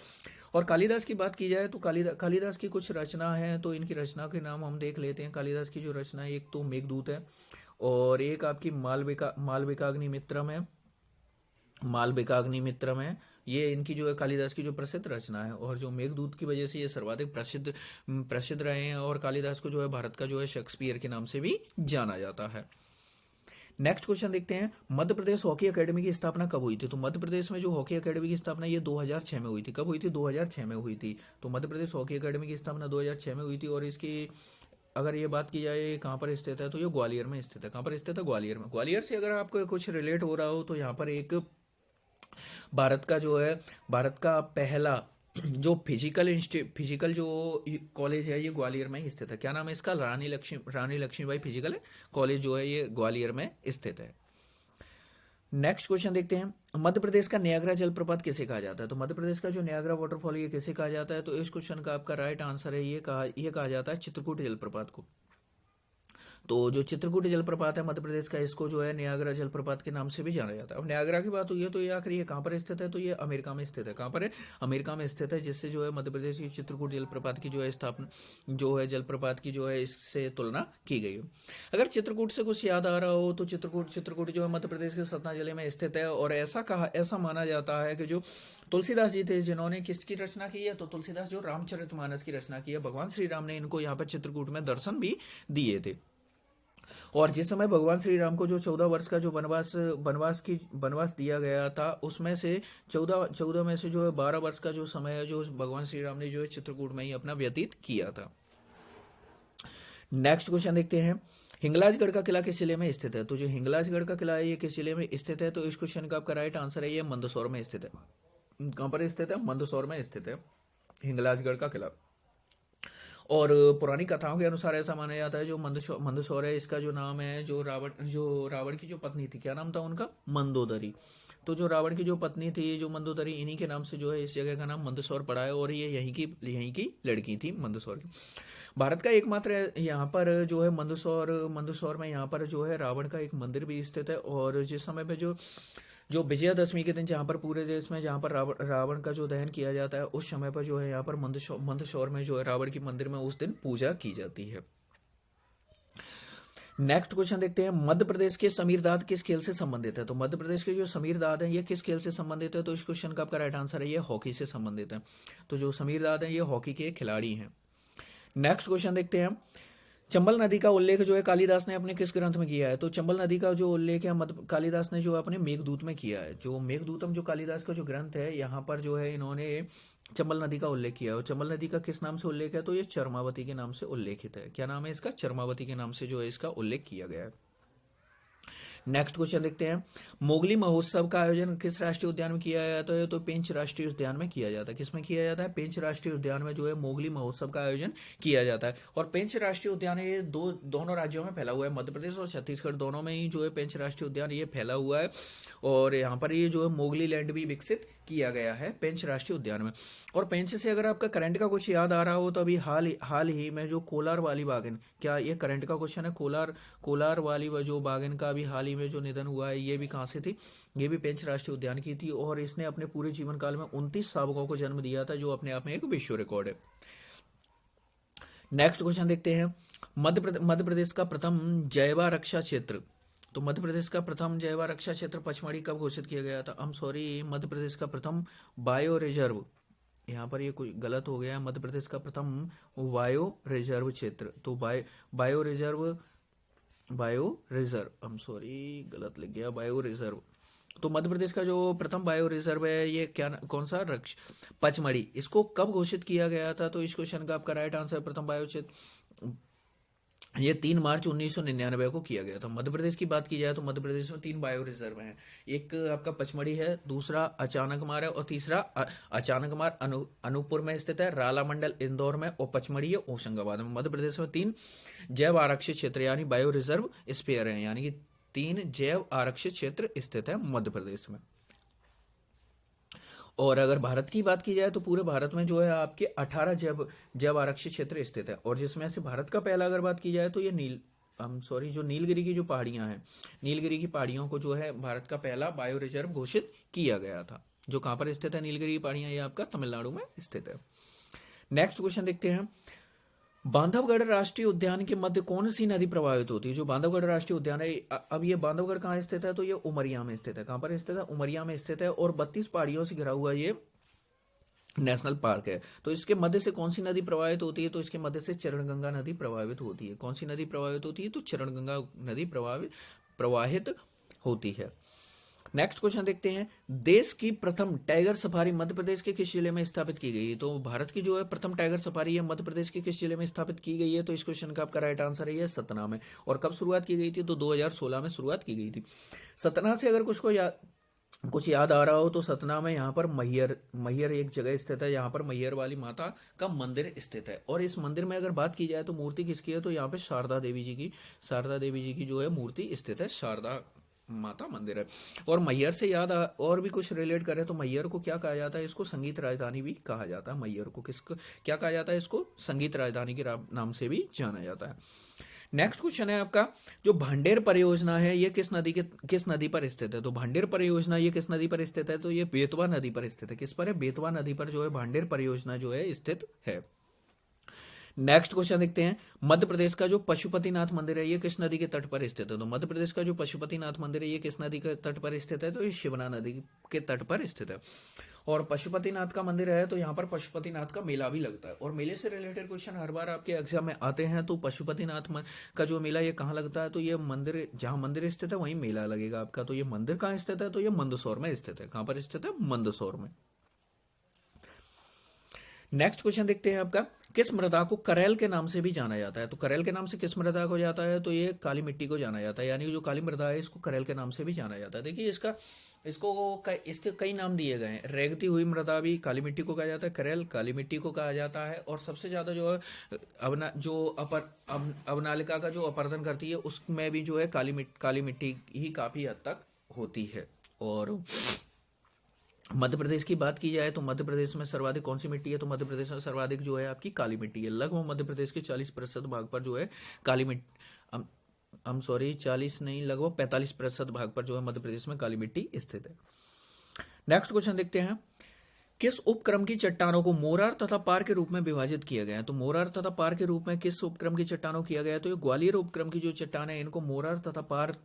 और कालिदास की बात की जाए तो कालिदास की कुछ रचना है, तो इनकी रचना के नाम हम देख लेते हैं। कालिदास की जो रचना है, एक तो मेघदूत है, और एक आपकी मालविकाग्निमित्रम है। मालविकाग्निमित्रम है, ये इनकी जो है कालिदास की जो प्रसिद्ध रचना है। और जो मेघदूत की वजह से ये सर्वाधिक प्रसिद्ध रहे हैं। और कालिदास को जो है भारत का जो है शेक्सपियर के नाम से भी जाना जाता है। नेक्स्ट क्वेश्चन देखते हैं। मध्य प्रदेश हॉकी एकेडमी की स्थापना कब हुई थी, तो मध्य प्रदेश में जो हॉकी एकेडमी की स्थापना ये 2006 में हुई थी। कब हुई थी, 2006 में हुई थी। तो मध्य प्रदेश हॉकी एकेडमी की स्थापना 2006 में हुई थी। और इसकी अगर ये बात की जाए कहाँ पर स्थित है, तो ये ग्वालियर में स्थित है। कहाँ पर स्थित है, ग्वालियर में। ग्वालियर से अगर आपको कुछ रिलेट हो रहा हो तो यहाँ पर एक भारत का पहला जो फिजिकल जो कॉलेज है ये ग्वालियर में ही स्थित है। क्या नाम है इसका, रानी लक्ष्मीबाई फिजिकल कॉलेज जो है ये ग्वालियर में स्थित है। नेक्स्ट क्वेश्चन देखते हैं। मध्य प्रदेश का नियाग्रा जलप्रपात किसे कहा जाता है, तो मध्य प्रदेश का जो नियाग्रा वाटरफॉल ये किसे कहा जाता है, तो इस क्वेश्चन का आपका राइट आंसर है ये कहा जाता है चित्रकूट जलप्रपात को। तो जो चित्रकूट जलप्रपात है मध्य प्रदेश का, इसको जो है नियाग्रा जलप्रपात के नाम से भी जाना जाता है। अब नियाग्रा की बात हुई है तो ये आखिर ये कहाँ पर स्थित है, तो ये अमेरिका में स्थित है। कहाँ पर है, अमेरिका में स्थित है, जिससे जो है मध्य प्रदेश की चित्रकूट जलप्रपात की जो है स्थापना जो है जलप्रपात की जो है इससे तुलना की गई है। अगर चित्रकूट से कुछ याद आ रहा हो तो चित्रकूट जो है मध्य प्रदेश के सतना जिले में स्थित है। और ऐसा माना जाता है कि जो तुलसीदास जी थे जिन्होंने किसकी रचना की है, तो तुलसीदास जो रामचरितमानस की रचना की है, भगवान श्री राम ने इनको यहाँ पर चित्रकूट में दर्शन भी दिए थे। और जिस समय भगवान श्री राम को जो 14 वर्ष का जो वनवास दिया गया था, उसमें से 14 में से जो है 12 वर्ष का जो समय है जो भगवान श्री राम ने जो है चित्रकूट में ही अपना व्यतीत किया था। नेक्स्ट क्वेश्चन देखते हैं। हिंगलाजगढ़ का किला किस जिले में स्थित है, तो जो हिंगलाजगढ़ का किला है ये किस जिले में स्थित है, तो इस क्वेश्चन का आपका राइट आंसर है ये मंदसौर में स्थित है। कहां पर स्थित है, मंदसौर में स्थित है हिंगलाजगढ़ का किला। और पुरानी कथाओं के अनुसार ऐसा माना जाता है जो मंदसौर है, इसका जो नाम है जो रावण की जो पत्नी थी, क्या नाम था उनका, मंदोदरी। तो जो रावण की जो पत्नी थी जो मंदोदरी, इन्हीं के नाम से जो है इस जगह का नाम मंदसौर पड़ा है। और ये यहीं की लड़की थी मंदसौर की। भारत का एकमात्र यहाँ पर जो है मंदसौर में यहाँ पर जो है रावण का एक मंदिर भी स्थित है। और जिस समय पे जो विजयादशमी के दिन जहाँ पर पूरे देश में जहाँ पर रावण का जो दहन किया जाता है, उस समय पर जो है यहाँ पर मंदसौर में जो है रावण की मंदिर में उस दिन पूजा की जाती है। नेक्स्ट क्वेश्चन देखते हैं। मध्य प्रदेश के समीर दाद किस खेल से संबंधित है, तो मध्य प्रदेश के जो समीर दाद है ये किस खेल से संबंधित है, तो इस क्वेश्चन का आपका राइट आंसर है ये हॉकी से संबंधित है। तो जो समीर दाद है ये हॉकी के खिलाड़ी हैं। नेक्स्ट क्वेश्चन देखते हैं। चंबल नदी का उल्लेख जो है कालिदास ने अपने किस ग्रंथ में किया है, तो चंबल नदी का जो उल्लेख है कालिदास ने जो अपने मेघदूत में किया है। जो मेघदूतम जो कालिदास का जो ग्रंथ है, यहाँ पर जो है इन्होंने चंबल नदी का उल्लेख किया है। और चंबल नदी का किस नाम से उल्लेख है, तो ये चरमावती के नाम से उल्लेखित है। क्या नाम है इसका, चरमावती के नाम से जो है इसका उल्लेख किया गया है। नेक्स्ट क्वेश्चन देखते हैं। मोगली महोत्सव का आयोजन किस राष्ट्रीय उद्यान में किया जाता है, तो पेंच राष्ट्रीय उद्यान में किया जाता है। किसमें किया जाता है, पेंच राष्ट्रीय उद्यान में जो है मोगली महोत्सव का आयोजन किया जाता है। और पेंच राष्ट्रीय उद्यान ये दोनों राज्यों में फैला हुआ है, मध्य प्रदेश और छत्तीसगढ़ दोनों में ही जो है पेंच राष्ट्रीय उद्यान ये फैला हुआ है। और यहाँ पर ये जो है मोगली लैंड भी विकसित किया गया है पेंच राष्ट्रीय उद्यान में। और पेंच से अगर आपका करंट का कुछ याद आ रहा हो तो अभी हाल ही में जो कोलार वाली बागिन, क्या ये करंट का क्वेश्चन है, कोलार वाली जो बागिन का अभी हाल ही में जो निधन हुआ है, ये भी कहाँ से थी, ये भी पेंच राष्ट्रीय उद्यान की थी। और इसने अपने पूरे जीवन काल में 29 शावकों को जन्म दिया था, जो अपने आप में एक विश्व रिकॉर्ड है। नेक्स्ट क्वेश्चन देखते हैं। मध्य प्रदेश का प्रथम जैवा रक्षा क्षेत्र, तो मध्य प्रदेश का प्रथम जैवा रक्षा क्षेत्र पचमढ़ी कब घोषित किया गया था, मध्य प्रदेश का प्रथम बायो रिजर्व, यहाँ पर ये कोई गलत हो गया है, मध्य प्रदेश का प्रथम बायो रिजर्व क्षेत्र, तो bio reserve bio reserve, I'm sorry गलत लिख गया, बायो रिजर्व। तो मध्य प्रदेश का जो प्रथम बायो रिजर्व है ये क्या कौन सा, रक्ष पचमढ़ी। इसको कब घोषित किया गया था, तो इस क्वेश्चन का आपका राइट आंसर प्रथम बायो क्षेत्र, ये 3 मार्च 1999 को किया गया था। मध्य प्रदेश की बात की जाए तो मध्य प्रदेश में 3 बायो रिजर्व हैं। एक आपका पचमढ़ी है, दूसरा अचानकमार है, और तीसरा अचानकमार अनूपपुर में स्थित है, राला मंडल इंदौर में, और पचमढ़ी है होशंगाबाद में। मध्य प्रदेश में 3 जैव आरक्षित क्षेत्र यानी बायो रिजर्व स्पेयर हैं, यानी कि 3 जैव आरक्षित क्षेत्र स्थित है मध्य प्रदेश में। और अगर भारत की बात की जाए तो पूरे भारत में जो है आपके 18 जैव जैव आरक्षित क्षेत्र स्थित है, और जिसमें से भारत का पहला अगर बात की जाए तो ये जो नीलगिरी की जो पहाड़ियां हैं, नीलगिरी की पहाड़ियों को जो है भारत का पहला बायो रिजर्व घोषित किया गया था। जो कहाँ पर स्थित है नीलगिरी की पहाड़ियां, ये आपका तमिलनाडु में स्थित है। नेक्स्ट क्वेश्चन देखते हैं, बांधवगढ़ राष्ट्रीय उद्यान के मध्य कौन सी नदी प्रभावित होती है। जो बांधवगढ़ राष्ट्रीय उद्यान है, अब ये बांधवगढ़ कहाँ स्थित है, तो ये उमरिया में स्थित है। कहाँ पर स्थित है, उमरिया में स्थित है, और 32 पहाड़ियों से घिरा हुआ ये नेशनल पार्क है। तो इसके मध्य से कौन सी नदी प्रभावित होती है, तो इसके मध्य से चरणगंगा नदी प्रभावित होती है। कौन सी नदी प्रभावित होती है, तो चरणगंगा नदी प्रवाहित होती है। नेक्स्ट क्वेश्चन देखते हैं, देश की प्रथम टाइगर सफारी मध्य प्रदेश के किस जिले में स्थापित की गई है। तो भारत की जो है प्रथम टाइगर सफारी है मध्य प्रदेश के किस जिले में स्थापित की गई है, तो इस क्वेश्चन का आपका राइट आंसर है ये सतना में। और कब शुरुआत की गई थी, तो 2016 में शुरुआत की गई थी। सतना से अगर कुछ याद आ रहा हो तो सतना में यहाँ पर मैहर एक जगह स्थित है, यहाँ पर मैहर वाली माता का मंदिर स्थित है। और इस मंदिर में अगर बात की जाए तो मूर्ति किसकी है, तो यहाँ पे शारदा देवी जी की जो है मूर्ति स्थित है, शारदा माता मंदिर है। और मैहर से और भी कुछ रिलेट करें तो मैहर को क्या कहा जाता है, इसको संगीत राजधानी भी कहा जाता है। मैहर को क्या कहा जाता है, इसको संगीत राजधानी के नाम से भी जाना जाता है। नेक्स्ट क्वेश्चन है आपका, जो भांडेर परियोजना है ये किस नदी पर स्थित है। तो भांडेर परियोजना ये किस नदी पर स्थित है, तो ये बेतवा नदी पर स्थित है। किस पर है, बेतवा नदी पर जो है भांडेर परियोजना जो है स्थित है। नेक्स्ट क्वेश्चन देखते हैं, मध्य प्रदेश का जो पशुपतिनाथ मंदिर है ये किस नदी के तट पर स्थित है। तो मध्य प्रदेश का जो पशुपतिनाथ मंदिर है ये किस नदी के तट पर स्थित है, तो ये शिवना नदी के तट पर स्थित है। और पशुपतिनाथ का मंदिर है तो यहाँ पर पशुपतिनाथ का मेला भी लगता है। और मेले से रिलेटेड क्वेश्चन हर बार आपके एग्जाम में आते हैं। तो पशुपतिनाथ का जो मेला ये कहाँ लगता है, तो ये मंदिर, जहाँ मंदिर स्थित है वहीं मेला लगेगा आपका। तो ये मंदिर कहाँ स्थित है, तो ये मंदसौर में स्थित है। कहाँ पर स्थित है, मंदसौर में। नेक्स्ट क्वेश्चन देखते हैं आपका, किस मृदा को करेल के नाम से भी जाना जाता है। तो करेल के नाम से किस मृदा को जाता है, तो ये काली मिट्टी को जाना जाता है, यानी कि जो काली मृदा है इसको करेल के नाम से भी जाना जाता है। देखिए इसके कई नाम दिए गए हैं। रेगती हुई मृदा भी काली मिट्टी को कहा जाता है, करेल काली मिट्टी को कहा जाता है, और सबसे ज्यादा जो है अवनालिका का जो अपर्दन करती है उसमें भी जो है काली मिट्टी ही काफी हद तक होती है। और मध्य प्रदेश की बात की जाए तो मध्य प्रदेश में सर्वाधिक कौन सी मिट्टी है, तो मध्य प्रदेश में सर्वाधिक जो है आपकी काली मिट्टी है। लगभग मध्य प्रदेश के 40% भाग पर जो है काली मिट्टी, हम सॉरी 40 नहीं, लगभग 45% भाग पर जो है मध्य प्रदेश में काली मिट्टी स्थित है। नेक्स्ट क्वेश्चन देखते हैं, किस उपक्रम की चट्टानों को मोरार तथा पार के रूप में विभाजित किया गया है। तो मोरार तथा पार के रूप में किस उपक्रम की चट्टानों किया गया है, तो ये ग्वालियर उपक्रम की जो चट्टान है इनको मोरार तथा पार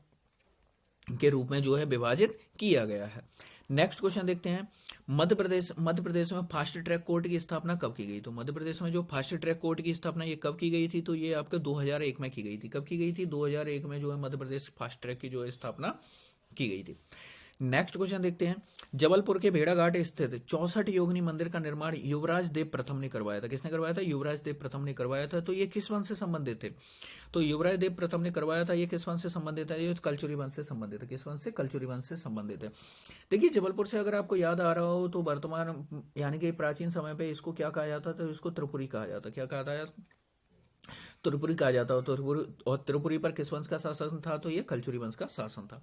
के रूप में जो है विभाजित किया गया है। नेक्स्ट क्वेश्चन देखते हैं, मध्य प्रदेश में फास्ट ट्रैक कोर्ट की स्थापना कब की गई। तो मध्य प्रदेश में जो फास्ट ट्रैक कोर्ट की स्थापना ये कब की गई थी, तो ये आपके 2001 में की गई थी। कब की गई थी, 2001 में जो है मध्य प्रदेश फास्ट ट्रैक की जो है स्थापना की गई थी। नेक्स्ट क्वेश्चन देखते हैं, जबलपुर के भेड़ाघाट स्थित 64 योगिनी मंदिर का निर्माण युवराज देव प्रथम ने करवाया था। किसने करवाया था, युवराज देव प्रथम ने करवाया था। तो ये किस वंश से संबंधित थे, तो युवराज देव प्रथम ने करवाया था। ये किस वंश से संबंधित है, ये कलचुरी वंश से संबंधित है। किस वंश से, कलचुरी वंश से संबंधित है। देखिए जबलपुर से अगर आपको याद आ रहा हो तो वर्तमान यानी कि प्राचीन समय पे इसको क्या कहा जाता था, इसको त्रिपुरी कहा जाता। क्या कहा जाता, त्रिपुरी कहा जाता है। त्रिपुरी पर किस वंश का शासन था, तो ये कलचुरी वंश का शासन था।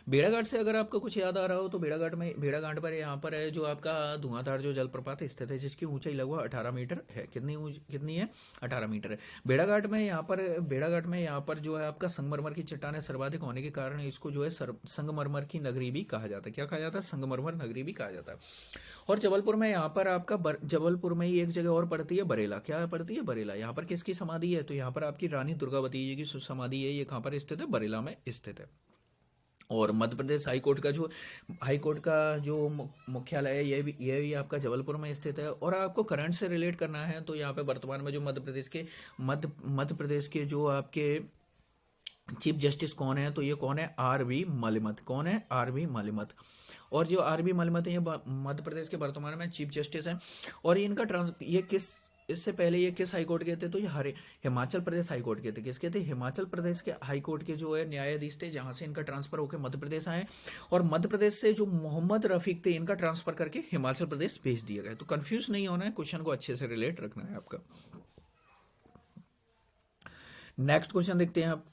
भेड़ाघाट से अगर आपको कुछ याद आ रहा हो तो भेड़ाघाट पर यहाँ पर है जो आपका धुआंधार जो जलप्रपात स्थित है, जिसकी ऊंचाई लगभग 18 मीटर है। कितनी है, 18 मीटर है। भेड़ाघाट में यहाँ पर जो है आपका संगमरमर की चट्टानें सर्वाधिक होने के कारण इसको जो है संगमरमर की नगरी भी कहा जाता है। क्या कहा जाता है, संगमरमर नगरी भी कहा जाता है। और जबलपुर में यहाँ पर आपका जबलपुर में ही एक जगह और पड़ती है, बरेला। क्या पड़ती है, बरेला। यहाँ पर किसकी समाधि है, तो यहाँ पर आपकी रानी दुर्गावती जी की समाधि है। ये कहाँ पर स्थित है, बरेला में स्थित है। और मध्य प्रदेश हाईकोर्ट का जो मुख्यालय है ये भी आपका जबलपुर में स्थित है। और आपको करंट से रिलेट करना है तो यहाँ पे वर्तमान में जो मध्य प्रदेश के जो आपके चीफ जस्टिस कौन है? तो ये कौन है? R B Malimath. कौन है? R B Malimath. और जो आर बी मलिमत है ये मध्य प्रदेश के वर्तमान में चीफ जस्टिस हैं। और ये किस, इससे पहले ये किस हाई कोर्ट के थे? तो ये हिमाचल प्रदेश हाई कोर्ट के थे। किसके थे? हिमाचल प्रदेश के हाई कोर्ट के जो है न्यायाधीश थे, जहां से इनका ट्रांसफर होकर मध्य प्रदेश आए। और मध्य प्रदेश से जो मोहम्मद रफीक थे, इनका ट्रांसफर करके हिमाचल प्रदेश भेज दिया गया। तो कंफ्यूज नहीं होना है, क्वेश्चन को अच्छे से रिलेट रखना है आपका। नेक्स्ट क्वेश्चन देखते हैं आप।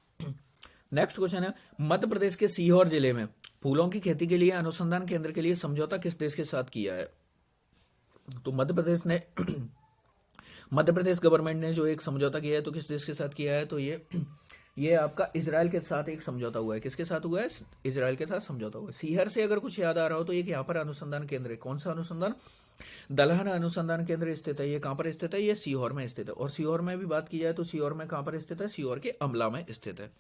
नेक्स्ट क्वेश्चन है, मध्य प्रदेश के सीहोर जिले में फूलों की खेती के लिए अनुसंधान केंद्र के लिए समझौता किस देश के साथ किया है? तो मध्य प्रदेश ने मध्य प्रदेश गवर्नमेंट ने जो एक समझौता किया है, तो किस देश के साथ किया है? तो ये आपका इजराइल के साथ एक समझौता हुआ है। किसके साथ हुआ है? इजराइल के साथ समझौता हुआ है। सीहर से अगर कुछ याद आ रहा हो तो एक यहाँ पर अनुसंधान केंद्र है। कौन सा अनुसंधान? दलहन अनुसंधान केंद्र स्थित है। ये कहाँ पर स्थित है? ये सीहोर में स्थित है। और सीहोर में भी बात की जाए तो सीहोर में कहाँ पर स्थित है? सीहोर के अमला में स्थित है।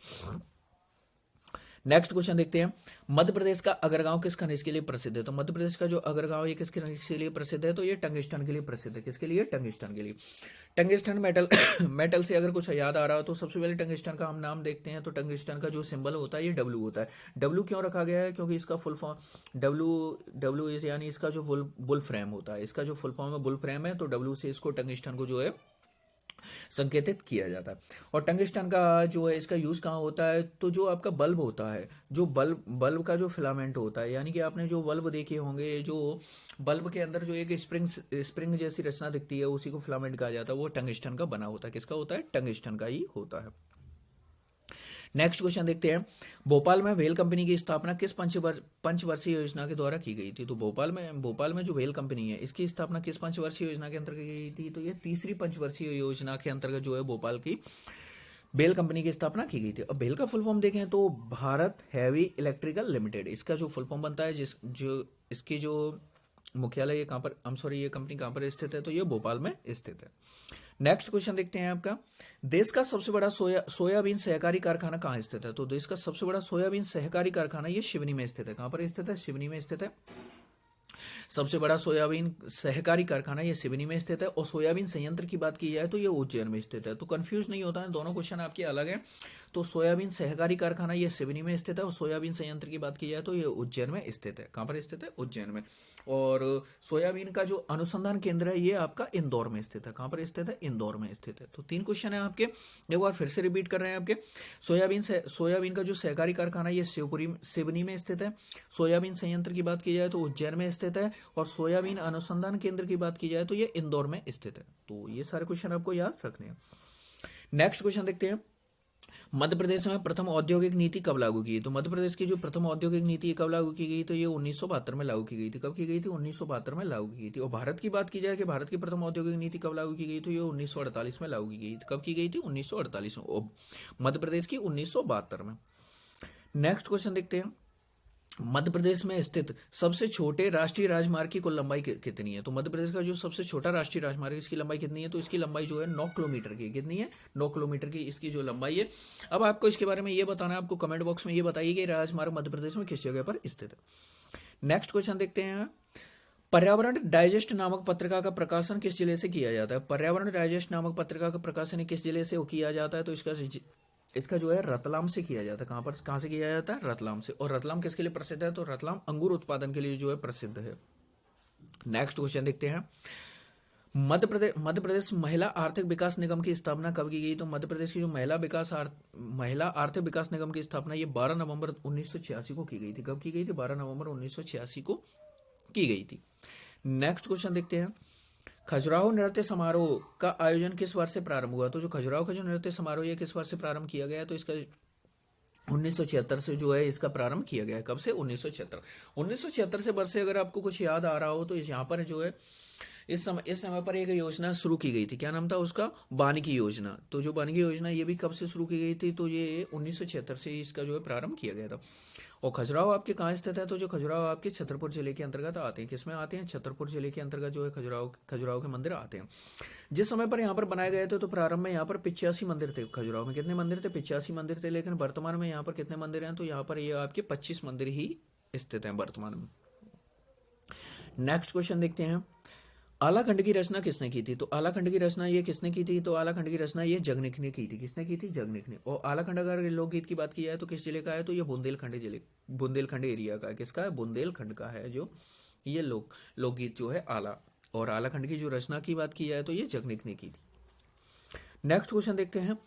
नेक्स्ट क्वेश्चन देखते हैं, मध्य प्रदेश का अगरगांव किस खनिज के लिए प्रसिद्ध है? तो मध्य प्रदेश का जो अगरगांव ये किस खनिज के लिए प्रसिद्ध है? तो ये टंगस्टन के लिए प्रसिद्ध है। किसके लिए? टंगस्टन के लिए। टंगस्टन मेटल मेटल से अगर कुछ याद आ रहा हो तो सबसे पहले टंगस्टन का हम नाम देखते हैं। तो टंगस्टन का जो सिंबल होता है ये डब्ल्यू होता है। डब्ल्यू क्यों रखा गया है? क्योंकि इसका फुल फॉर्म डब्ल्यू यानी इसका जो बुल फ्रेम होता है, इसका जो फुल फॉर्म है बुल फ्रेम है, तो डब्ल्यू से इसको टंगस्टन को जो है संकेतित किया जाता है। और टंगस्टन का जो है इसका यूज कहाँ होता है? तो जो आपका बल्ब होता है, जो बल्ब का जो फिलामेंट होता है, यानी कि आपने जो बल्ब देखे होंगे, जो बल्ब के अंदर जो एक स्प्रिंग जैसी रचना दिखती है, उसी को फिलामेंट कहा जाता है। वो टंगस्टन का बना होता है। किसका होता है? टंगस्टन का ही होता है। नेक्स्ट क्वेश्चन देखते हैं, भोपाल में वेल कंपनी की स्थापना किस पंचवर्षीय योजना के द्वारा की गई थी? तो भोपाल में जो वेल कंपनी है, इसकी स्थापना किस पंचवर्षीय योजना के अंतर्गत की गई थी? तो ये तीसरी पंचवर्षीय योजना के अंतर्गत जो है भोपाल की बेल कंपनी की स्थापना की गई थी। अब बेल का फुल फॉर्म देखें तो भारत हैवी इलेक्ट्रिकल लिमिटेड, इसका जो फुल फॉर्म बनता है, इसकी जो मुख्यालय ये कहाँ पर, ये कंपनी कहाँ पर स्थित है? तो ये भोपाल में स्थित है। नेक्स्ट क्वेश्चन देखते हैं आपका, देश का सबसे बड़ा सोयाबीन सहकारी कारखाना कहाँ स्थित है? तो देश का सबसे बड़ा सोयाबीन सहकारी कारखाना ये सिवनी में स्थित है। कहाँ पर स्थित है? सिवनी में स्थित है। सबसे बड़ा सोयाबीन सहकारी कारखाना ये सिवनी में स्थित है। और सोयाबीन संयंत्र की बात की जाए तो ये उज्जैन में स्थित है। तो कंफ्यूज नहीं होता है, दोनों क्वेश्चन आपके अलग हैं। तो सोयाबीन सहकारी कारखाना ये सिवनी में स्थित है, और सोयाबीन संयंत्र की बात की जाए तो ये उज्जैन में स्थित है। कहाँ पर स्थित है? उज्जैन में। और सोयाबीन का जो अनुसंधान केंद्र है ये आपका इंदौर में स्थित है। कहाँ पर स्थित है? इंदौर में स्थित है। तो 3 क्वेश्चन है आपके, एक बार फिर से रिपीट कर रहे हैं आपके। सोयाबीन का जो सहकारी कारखाना ये सिवनी में स्थित है। सोयाबीन संयंत्र की बात की जाए तो उज्जैन में स्थित है। और सोयाबीन अनुसंधान केंद्र की बात की जाए तो ये इंदौर में स्थित है। तो ये सारे क्वेश्चन आपको याद रखने हैं। नेक्स्ट क्वेश्चन देखते हैं, मध्य प्रदेश में प्रथम औद्योगिक नीति कब लागू की? तो मध्य प्रदेश की जो प्रथम औद्योगिक नीति कब लागू की गई? तो ये 1972 में लागू की गई थी। कब की गई थी? 1972 में लागू की गई थी। और भारत की बात की जाए कि भारत की प्रथम औद्योगिक नीति कब लागू की गई? तो ये 1948 में लागू की गई थी। कब की गई थी? 1948 में। मध्य प्रदेश की 1972 में। नेक्स्ट क्वेश्चन देखते हैं, मध्य प्रदेश में स्थित सबसे छोटे राष्ट्रीय राजमार्ग की कुल लंबाई कितनी है? तो मध्य प्रदेश का जो सबसे छोटा राष्ट्रीय राजमार्ग है, इसकी लंबाई कितनी है? तो इसकी लंबाई जो है 9 किलोमीटर की। कितनी है? 9 किलोमीटर की इसकी जो लंबाई है। अब आपको इसके बारे में ये बताना है, आपको कमेंट बॉक्स में ये बताइए कि राजमार्ग मध्य प्रदेश में किस जगह पर स्थित है। नेक्स्ट क्वेश्चन देखते हैं, पर्यावरण डाइजेस्ट नामक पत्रिका का प्रकाशन किस जिले से किया जाता है? पर्यावरण डाइजेस्ट नामक पत्रिका का प्रकाशन किस जिले से किया जाता है? तो इसका जो है रतलाम से किया जाता है। कहाँ से किया जाता है? रतलाम से। और रतलाम किसके लिए प्रसिद्ध है? तो रतलाम अंगूर उत्पादन के लिए जो है प्रसिद्ध है। नेक्स्ट क्वेश्चन देखते हैं, मध्य प्रदेश महिला आर्थिक विकास निगम की स्थापना कब की गई? तो मध्य प्रदेश की जो महिला आर्थिक विकास निगम की स्थापना ये 12 नवंबर 1986 को की गई थी। कब की गई थी? 12 नवंबर 1986 को की गई थी। नेक्स्ट क्वेश्चन देखते हैं, खजुराहो नृत्य समारोह का आयोजन किस वर्ष से प्रारंभ हुआ? तो जो खजुराहो का जो नृत्य समारोह है किस वर्ष से प्रारंभ किया गया? तो इसका 1976 से जो है इसका प्रारंभ किया गया है। कब से? 1976 से वर्ष से अगर आपको कुछ याद आ रहा हो तो यहाँ पर जो है इस समय पर एक योजना शुरू की गई थी। क्या नाम था उसका? वानिकी योजना। तो जो वानिकी योजना ये भी कब से शुरू की गई थी? तो ये 1976 से इसका जो है प्रारंभ किया गया था। और खजुराहो आपके कहाँ स्थित है? तो जो खजुराहो आपके छतरपुर जिले के अंतर्गत आते हैं। किसमें आते हैं? छतरपुर जिले के अंतर्गत जो है खजुराहो के मंदिर आते हैं। जिस समय पर यहाँ पर बनाए गए थे तो प्रारंभ में यहाँ पर 85 मंदिर थे। खजुराहो में कितने मंदिर थे? 85 मंदिर थे। लेकिन वर्तमान में यहाँ पर कितने मंदिर हैं? तो यहाँ पर ये आपके 25 मंदिर ही स्थित हैं वर्तमान में। नेक्स्ट क्वेश्चन देखते हैं, आलाखंड की रचना किसने की थी? तो आलाखंड की रचना ये किसने की थी? तो आलाखंड की रचना ये जगनिक ने की थी। किसने की थी? जगनिक ने। और आलाखंड अगर लोकगीत की बात की जाए तो किस जिले का है? तो ये बुंदेलखंड जिले, बुंदेलखंड एरिया का है। किसका है? बुंदेलखंड का है जो ये लोकगीत जो है आला। और आलाखंड की जो रचना की बात की जाए तो ये जगनिक ने की थी। नेक्स्ट क्वेश्चन देखते हैं।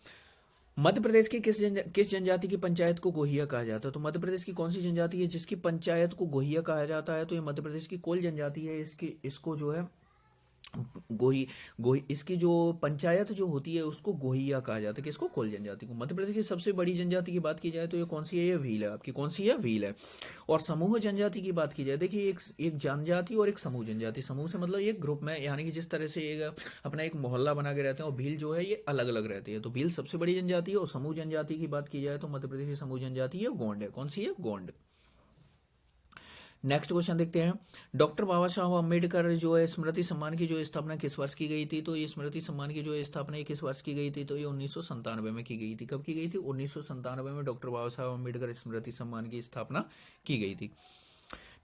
मध्य प्रदेश की किस जनजाति की पंचायत को गोहिया कहा जाता है? तो मध्य प्रदेश की कौन सी जनजाति है जिसकी पंचायत को गोहिया कहा जाता है? तो ये मध्य प्रदेश की कोल जनजाति है। इसको जो है गोही गोही इसकी जो पंचायत जो होती है उसको गोहिया कहा जाता है। किसको? कोल जनजाति को। मध्य प्रदेश की सबसे बड़ी जनजाति की बात की जाए तो ये कौन सी है? ये भील है आपकी। कौन सी है? भील है। और समूह जनजाति की बात की जाए, देखिए एक जनजाति और एक समूह जनजाति। समूह से मतलब एक ग्रुप में, यानी कि जिस तरह से एक अपना एक मोहल्ला बना के रहते हैं, और भील जो है ये अलग अलग रहती है। तो भील सबसे बड़ी जनजाति है। और समूह जनजाति की बात की जाए तो मध्य प्रदेश की समूह जनजाति है गोंड है। कौन सी है? गोंड। नेक्स्ट क्वेश्चन देखते हैं। डॉक्टर बाबा साहब अम्बेडकर जो है स्मृति सम्मान की जो स्थापना किस वर्ष की गई थी? तो ये स्मृति सम्मान की जो स्थापना ये किस वर्ष की गई थी? तो ये 1997 में की गई थी। कब की गई थी? 1997 में डॉक्टर बाबा साहब अम्बेडकर स्मृति सम्मान की स्थापना की गई थी।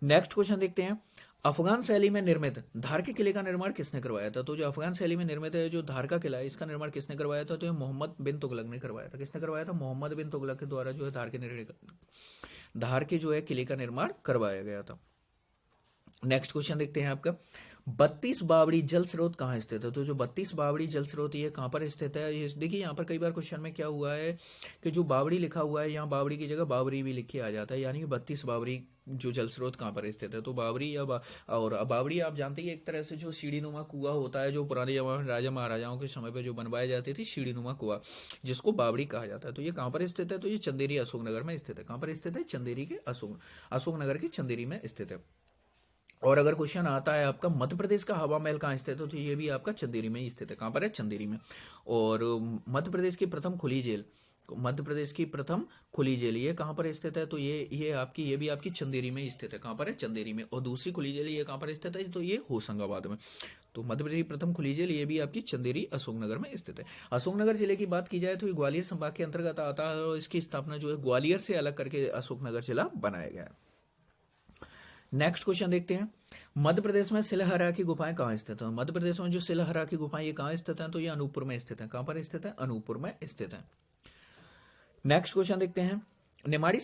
नेक्स्ट क्वेश्चन देखते हैं। अफगान शैली में निर्मित धार के किले का निर्माण किसने करवाया था? तो जो अफगान शैली में निर्मित है जो धार का किला है, इसका निर्माण किसने करवाया था? तो ये मोहम्मद बिन तुगलक ने करवाया था। किसने करवाया था? मोहम्मद बिन तुगलक के द्वारा जो है धार के जो है किले का निर्माण करवाया गया था। नेक्स्ट क्वेश्चन देखते हैं आपका। 32 बावड़ी जल स्रोत कहाँ स्थित है? तो जो 32 बावड़ी जल स्रोत ये कहाँ पर स्थित है? ये देखिए यहाँ पर कई बार क्वेश्चन में क्या हुआ है कि जो बावड़ी लिखा हुआ है यहाँ बावड़ी की जगह बावरी भी लिख के आ जाता है, यानी कि 32 बावड़ी जो जल स्रोत कहाँ पर स्थित है? तो बावरी और बावड़ी आप जानते ही एक तरह से जो सीढ़ीनुमा कुआं होता है, जो पुराने जमाने में राजा महाराजाओं के समय पर जो बनवाए जाती थी सीढ़ीनुमा कुआं, जिसको बावड़ी कहा जाता है। तो ये कहाँ पर स्थित है? तो ये चंदेरी अशोकनगर में स्थित है। कहाँ पर स्थित है? चंदेरी के अशोकनगर की चंदेरी में स्थित है। और अगर क्वेश्चन आता है आपका मध्य प्रदेश का हवा महल कहाँ स्थित है? तो ये भी आपका चंदेरी में ही स्थित है। कहाँ पर है? चंदेरी में। और मध्य प्रदेश की प्रथम खुली जेल, मध्य प्रदेश की प्रथम खुली जेल ये कहाँ पर स्थित है? तो ये भी आपकी चंदेरी में स्थित है। कहाँ पर है? चंदेरी में। और दूसरी खुली जेल ये कहाँ पर स्थित है? तो ये होशंगाबाद में। तो मध्य प्रदेश की प्रथम खुली जेल ये भी आपकी चंदेरी अशोकनगर में स्थित है। अशोकनगर जिले की बात की जाए तो ये ग्वालियर संभाग के अंतर्गत आता है, और इसकी स्थापना जो है ग्वालियर से अलग करके अशोकनगर जिला बनाया गया है। नेक्स्ट क्वेश्चन देखते हैं। मध्य प्रदेश में सिलहरा की गुफाएं कहाँ स्थित हैं? मध्य प्रदेश में जो सिलहरा की गुफाएं ये कहाँ स्थित हैं? तो ये अनूपपुर में स्थित है। कहाँ पर स्थित है? अनूपपुर में स्थित है। नेक्स्ट क्वेश्चन देखते हैं। निमाड़ी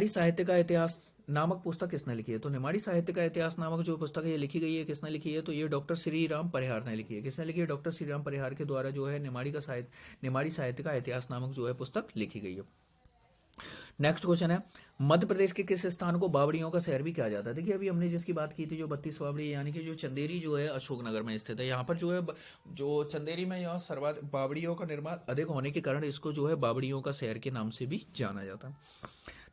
साहित्य का इतिहास नामक पुस्तक किसने लिखी है? तो निमाड़ी साहित्य का इतिहास नामक जो पुस्तक है ये लिखी गई है, किसने लिखी है? तो ये डॉक्टर श्री राम परिहार ने लिखी है। किसने लिखी है? डॉक्टर श्री राम परिहार के द्वारा जो है निमाड़ी साहित्य का इतिहास नामक जो है पुस्तक लिखी गई है। नेक्स्ट क्वेश्चन है। मध्य प्रदेश के किस स्थान को बावड़ियों का शहर भी कहा जाता है? देखिए अभी हमने जिसकी बात की थी जो 32 बावड़ी, यानी कि जो चंदेरी जो है अशोकनगर में स्थित है, यहाँ पर जो है जो चंदेरी में यहाँ सर्वाधिक बावड़ियों का निर्माण अधिक होने के कारण इसको जो है बावड़ियों का शहर के नाम से भी जाना जाता है।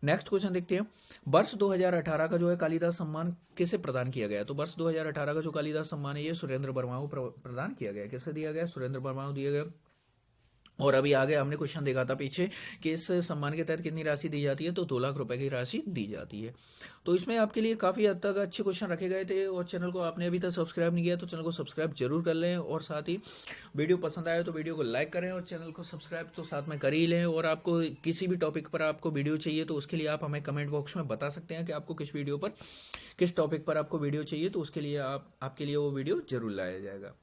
नेक्स्ट क्वेश्चन देखते हैं। वर्ष 2018 का जो है कालिदास सम्मान किसे प्रदान किया गया? तो वर्ष 2018 का जो कालिदास सम्मान है ये सुरेंद्र वर्मा को प्रदान किया गया। किसे दिया गया? सुरेंद्र वर्मा को दिया गया। और अभी आगे हमने क्वेश्चन देखा था पीछे कि इस सम्मान के तहत कितनी राशि दी जाती है? तो 2 लाख रुपए की राशि दी जाती है। तो इसमें आपके लिए काफ़ी हद तक अच्छे क्वेश्चन रखे गए थे। और चैनल को आपने अभी तक सब्सक्राइब नहीं किया तो चैनल को सब्सक्राइब जरूर कर लें, और साथ ही वीडियो पसंद आए तो वीडियो को लाइक करें, और चैनल को सब्सक्राइब तो साथ में कर ही लें। और आपको किसी भी टॉपिक पर आपको वीडियो चाहिए तो उसके लिए आप हमें कमेंट बॉक्स में बता सकते हैं कि आपको किस टॉपिक पर आपको वीडियो चाहिए, तो उसके लिए आपके लिए वो वीडियो जरूर लाया जाएगा।